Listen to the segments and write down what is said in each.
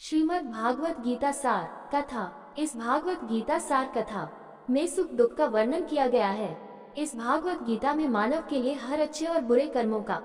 श्रीमद् भागवत गीता सार कथा। इस भागवत गीता सार कथा में सुख दुख का वर्णन किया गया है। इस भागवत गीता में मानव के लिए हर अच्छे और बुरे कर्मों का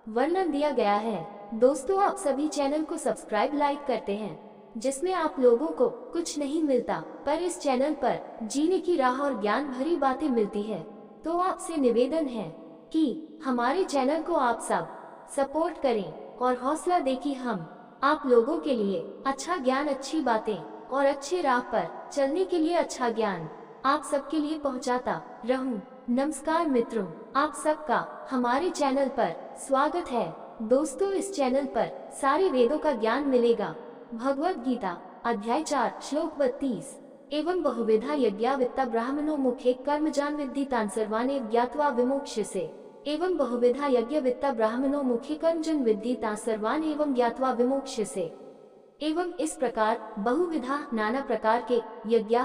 वर्णन दिया गया है। दोस्तों, आप सभी चैनल को सब्सक्राइब लाइक करते हैं, जिसमें आप लोगों को कुछ नहीं मिलता, पर इस चैनल पर जीने की राह और ज्ञान भरी बातें मिलती है। तो आपसे निवेदन है कि हमारे चैनल को आप सब सपोर्ट करें और हौसला दें कि हम आप लोगों के लिए अच्छा ज्ञान, अच्छी बातें और अच्छे राह पर चलने के लिए अच्छा ज्ञान आप सबके लिए पहुंचाता रहूं। नमस्कार मित्रों, आप सबका हमारे चैनल पर स्वागत है। दोस्तों, इस चैनल पर सारे वेदों का ज्ञान मिलेगा। भगवत गीता अध्याय 4 श्लोक 32। एवं बहुविधा यज्ञा वित्ता ब्राह्मणो मुखे कर्मजान विद्धि तान सर्वाने ज्ञात्वा विमोक्ष्यसे। एवं बहुविधा यज्ञ वित्ता ब्राह्मणों मुख्य कर्मजन विद्धि ता सर्वान एवं ज्ञात्वा विमोक्ष्यसे। एवं इस प्रकार बहुविधा नाना प्रकार के यज्ञ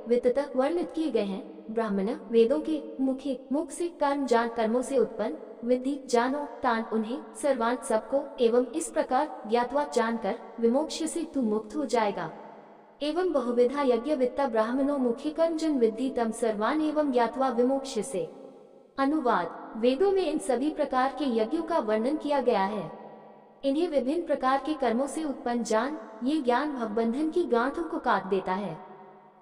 वित्त वर्णित किए गए हैं। ब्राह्मण वेदों के मुख्य मुख से कर्म जान कर्मों से उत्पन्न विद्धि जानो तान उन्हें सर्वान सबको एवं इस प्रकार ज्ञात्वा जानकर विमोक्ष्य से तू मुक्त हो जाएगा। एवं बहुविधा यज्ञ वित्ता ब्राह्मणों मुख्य कर्मजन विद्धि तम सर्वान एवं ज्ञात्वा विमोक्ष्य से। अनुवाद। वेदों में इन सभी प्रकार के यज्ञों का वर्णन किया गया है। इन्हें विभिन्न प्रकार के कर्मों से उत्पन्न जान, ये ज्ञान भवबंधन की गांठों को काट देता है।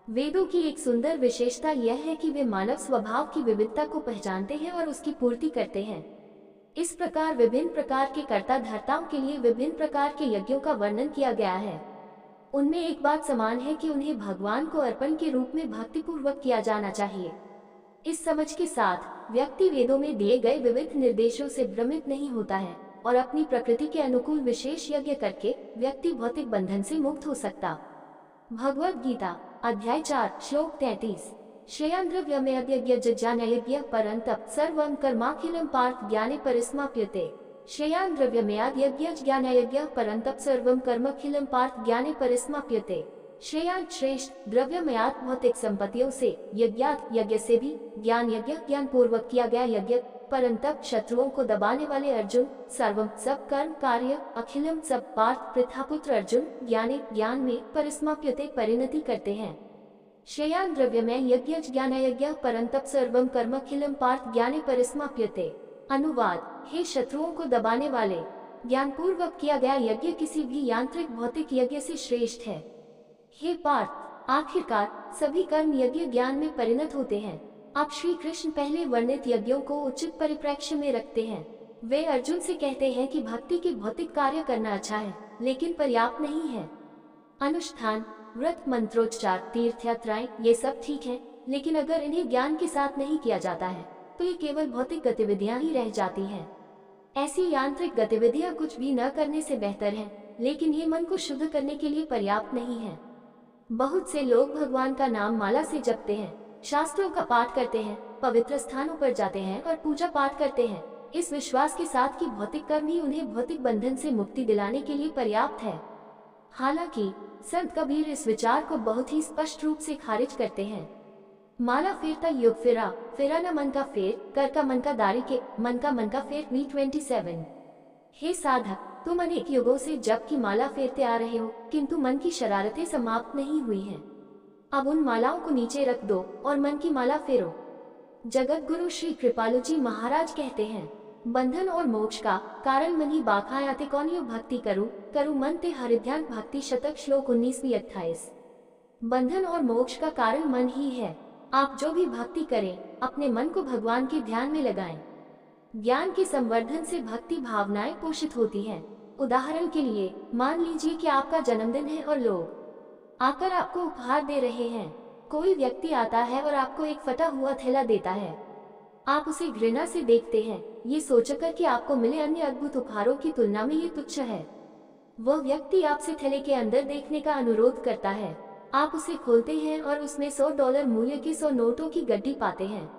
वेदों की एक सुंदर विशेषता यह है कि वे मानव स्वभाव की विविधता को पहचानते हैं और उसकी पूर्ति करते हैं। इस प्रकार विभिन्न प्रकार के कर्ता धर्ताओं के लिए विभिन्न प्रकार के यज्ञों का वर्णन किया गया है। उनमें एक बात समान है कि उन्हें भगवान को अर्पण के रूप में भक्तिपूर्वक किया जाना चाहिए। इस समझ के साथ व्यक्ति वेदों में दिए गए विविध निर्देशों से भ्रमित नहीं होता है और अपनी प्रकृति के अनुकूल विशेष यज्ञ करके व्यक्ति भौतिक बंधन से मुक्त हो सकता। भगवत गीता अध्याय 4 श्लोक 33। श्रेयान् द्रव्यमयद्यज्ञानयज्ञ परन्तप सर्वं कर्माखिलं पार्थ ज्ञाने परिसमाप्यते। श्रेयान् द्रव्यमयाद्यज्ञानयज्ञ परन्तप सर्वं कर्माखिलं पार्थ ज्ञाने परिसमाप्यते। श्रेयान् श्रेष्ठ द्रव्यमयात भौतिक संपत्तियों से यज्ञात यज्ञ से भी ज्ञान यज्ञ ज्ञान पूर्वक किया गया यज्ञ परंतप शत्रुओं को दबाने वाले अर्जुन सर्वम सब कर्म कार्य अखिलम सब पार्थ पृथापुत्र अर्जुन ज्ञाने ज्ञान में परिसमाप्यते परिणति करते हैं। श्रेयान् द्रव्यमय यज्ञ ज्ञानयज्ञ परंतप सर्वम कर्मखिलम पार्थ ज्ञाने परिसमाप्यते। अनुवाद। हे शत्रुओं को दबाने वाले ज्ञान पूर्वक किया गया यज्ञ किसी भी यांत्रिक भौतिक यज्ञ से श्रेष्ठ है। हे पार्थ, आखिरकार सभी कर्म यज्ञ ज्ञान में परिणत होते हैं। आप श्री कृष्ण पहले वर्णित यज्ञों को उचित परिप्रेक्ष्य में रखते हैं। वे अर्जुन से कहते हैं कि भक्ति के भौतिक कार्य करना अच्छा है, लेकिन पर्याप्त नहीं है। अनुष्ठान, व्रत, मंत्रोच्चार, तीर्थ यात्राएं ये सब ठीक है, लेकिन अगर इन्हें ज्ञान के साथ नहीं किया जाता है तो ये केवल भौतिक गतिविधियां ही रह जाती हैं। ऐसी यांत्रिक गतिविधियां कुछ भी न करने से बेहतर है, लेकिन ये मन को शुद्ध करने के लिए पर्याप्त नहीं है। बहुत से लोग भगवान का नाम माला से जपते हैं, शास्त्रों का पाठ करते हैं, पवित्र स्थानों पर जाते हैं और पूजा पाठ करते हैं, इस विश्वास के साथ कि भौतिक कर्म ही उन्हें भौतिक बंधन से मुक्ति दिलाने के लिए पर्याप्त है। हालांकि संत कबीर इस विचार को बहुत ही स्पष्ट रूप से खारिज करते हैं। माला फेरता युग फेरा, फेरा न मन का फेर, कर का मन का दारी के, मन का फेर। V27। हे साधक, तुम अनेक युगों से जप की माला फेरते आ रहे हो, किंतु मन की शरारतें समाप्त नहीं हुई हैं। अब उन मालाओं को नीचे रख दो और मन की माला फेरो। जगत गुरु श्री कृपालु जी महाराज कहते हैं, बंधन और मोक्ष का कारण मन ही बाखायाते कौनियो भक्ति करु मन ते हरिध्यान। भक्ति शतक श्लोक 19-28। बंधन और मोक्ष का कारण मन ही है। आप जो भी भक्ति करें, अपने मन को भगवान के ध्यान में लगाएं। ज्ञान के संवर्धन से भक्ति भावनाएं पोषित होती हैं। उदाहरण के लिए मान लीजिए कि आपका जन्मदिन है और लोग आकर आपको उपहार दे रहे हैं। कोई व्यक्ति आता है और आपको एक फटा हुआ थैला देता है। आप उसे घृणा से देखते हैं, ये सोचकर कि आपको मिले अन्य अद्भुत उपहारों की तुलना में ये तुच्छ है। वह व्यक्ति आपसे थैले के अंदर देखने का अनुरोध करता है। आप उसे खोलते हैं और उसमें $100 मूल्य के 100 नोटों की गड्डी पाते हैं।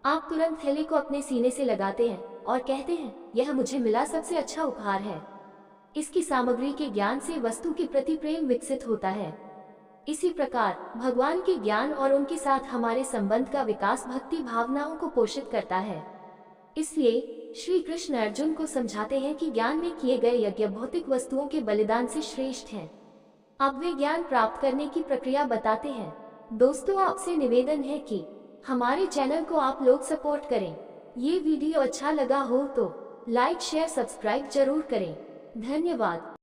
आप तुरंत थैले को अपने सीने से लगाते हैं और कहते हैं, यह मुझे मिला सबसे अच्छा उपहार है। इसकी सामग्री के ज्ञान से वस्तु के प्रति प्रेम विकसित होता है। इसी प्रकार भगवान के ज्ञान और उनके साथ हमारे संबंध का विकास भक्ति भावनाओं को पोषित करता है। इसलिए श्री कृष्ण अर्जुन को समझाते हैं कि ज्ञान में किए गए यज्ञ भौतिक वस्तुओं के बलिदान से श्रेष्ठ हैं। अब वे ज्ञान प्राप्त करने की प्रक्रिया बताते हैं। दोस्तों, आपसे निवेदन है कि हमारे चैनल को आप लोग सपोर्ट करें। ये वीडियो अच्छा लगा हो तो लाइक शेयर सब्सक्राइब जरूर करें। धन्यवाद।